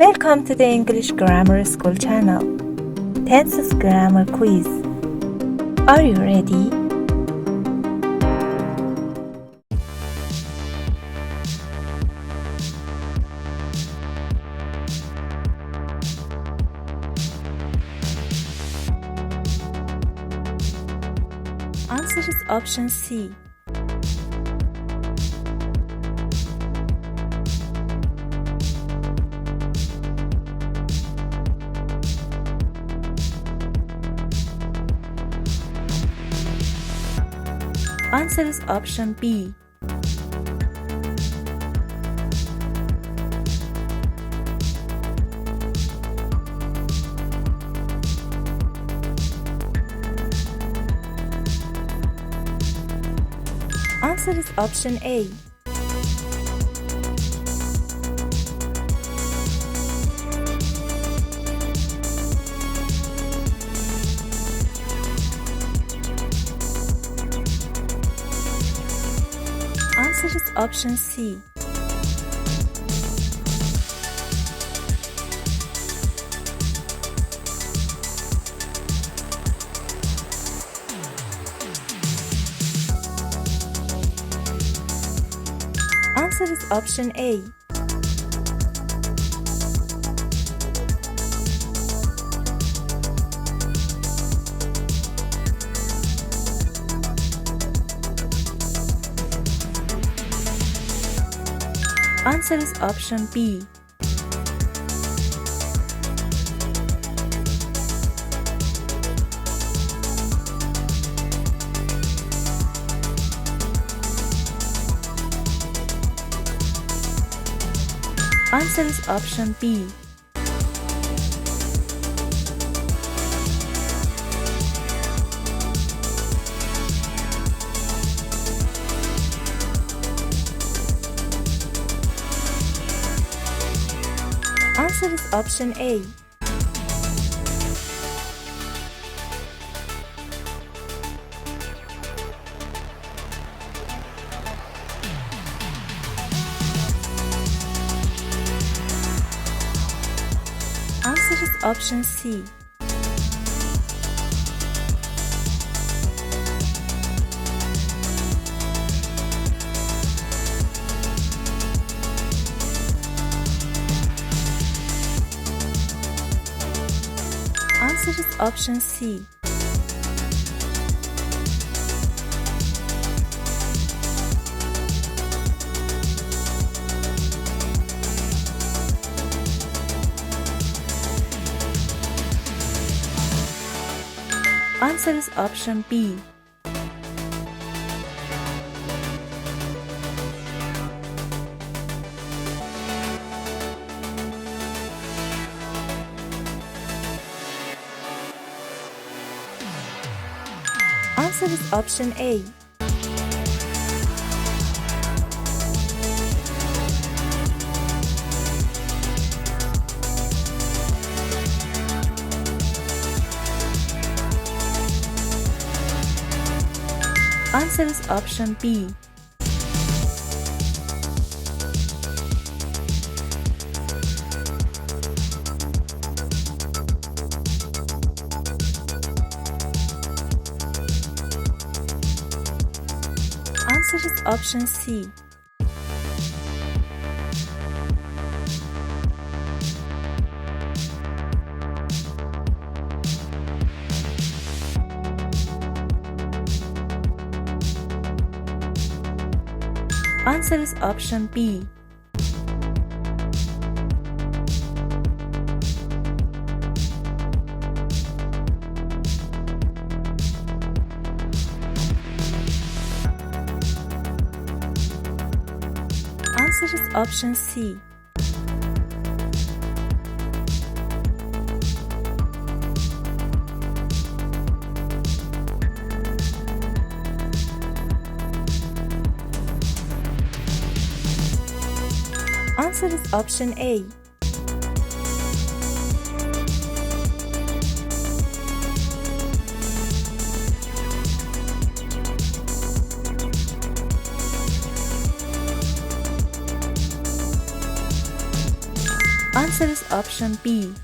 Welcome to the English Grammar School channel. Tenses Grammar Quiz. Are you ready? Answer is option C. Answer is option B. Answer is option A. Answer is option C. Answer is option A. Answer is option B. Answer is option B. Answer is option A. Answer is option C. Answer is option C. Answer is option B. Answer is option A. Answer is option B. Answer is option C. Answer is option B. Answer is option C. Answer is option A. Answer is option B.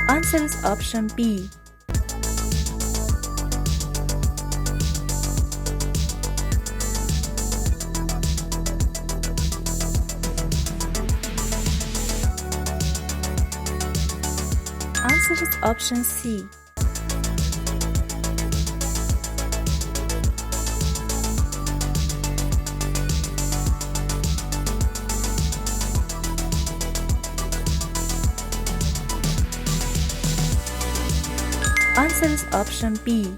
Answer is option B. Answer is option C. Answer is option B.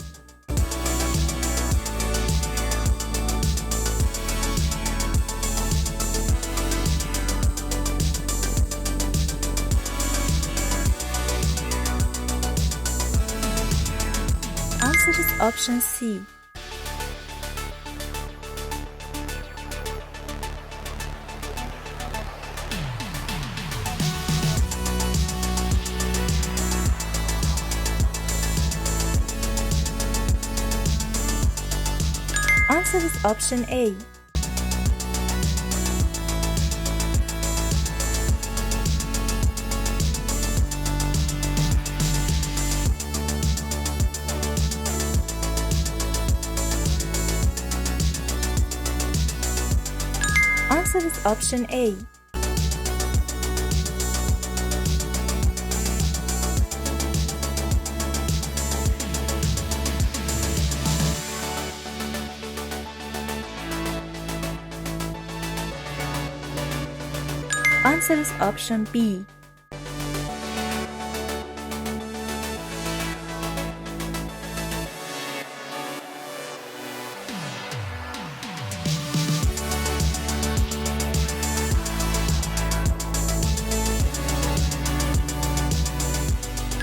Answer is option C. Answer is option A. Answer is option A. Answer is option B.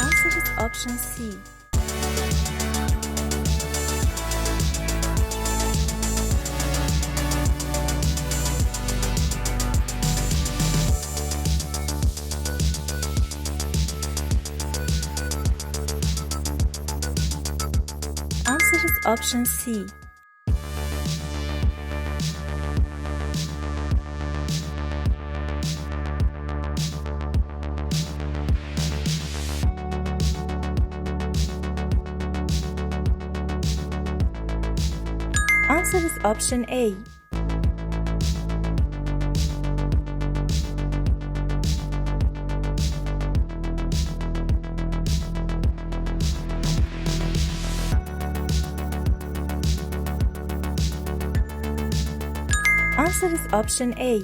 Answer is option C. Answer is option C. Answer is option A. Answer is option A.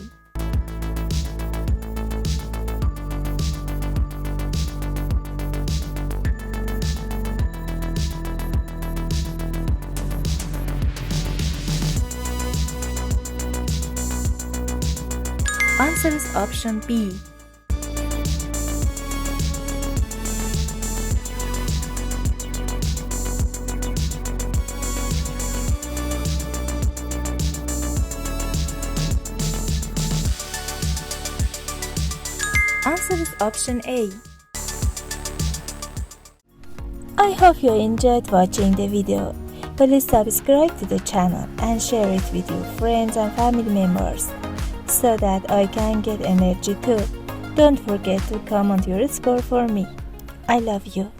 Answer is option B. Answer is option A. I hope you enjoyed watching the video. Please subscribe to the channel and share it with your friends and family members so that I can get energy too. Don't forget to comment your score for me. I love you.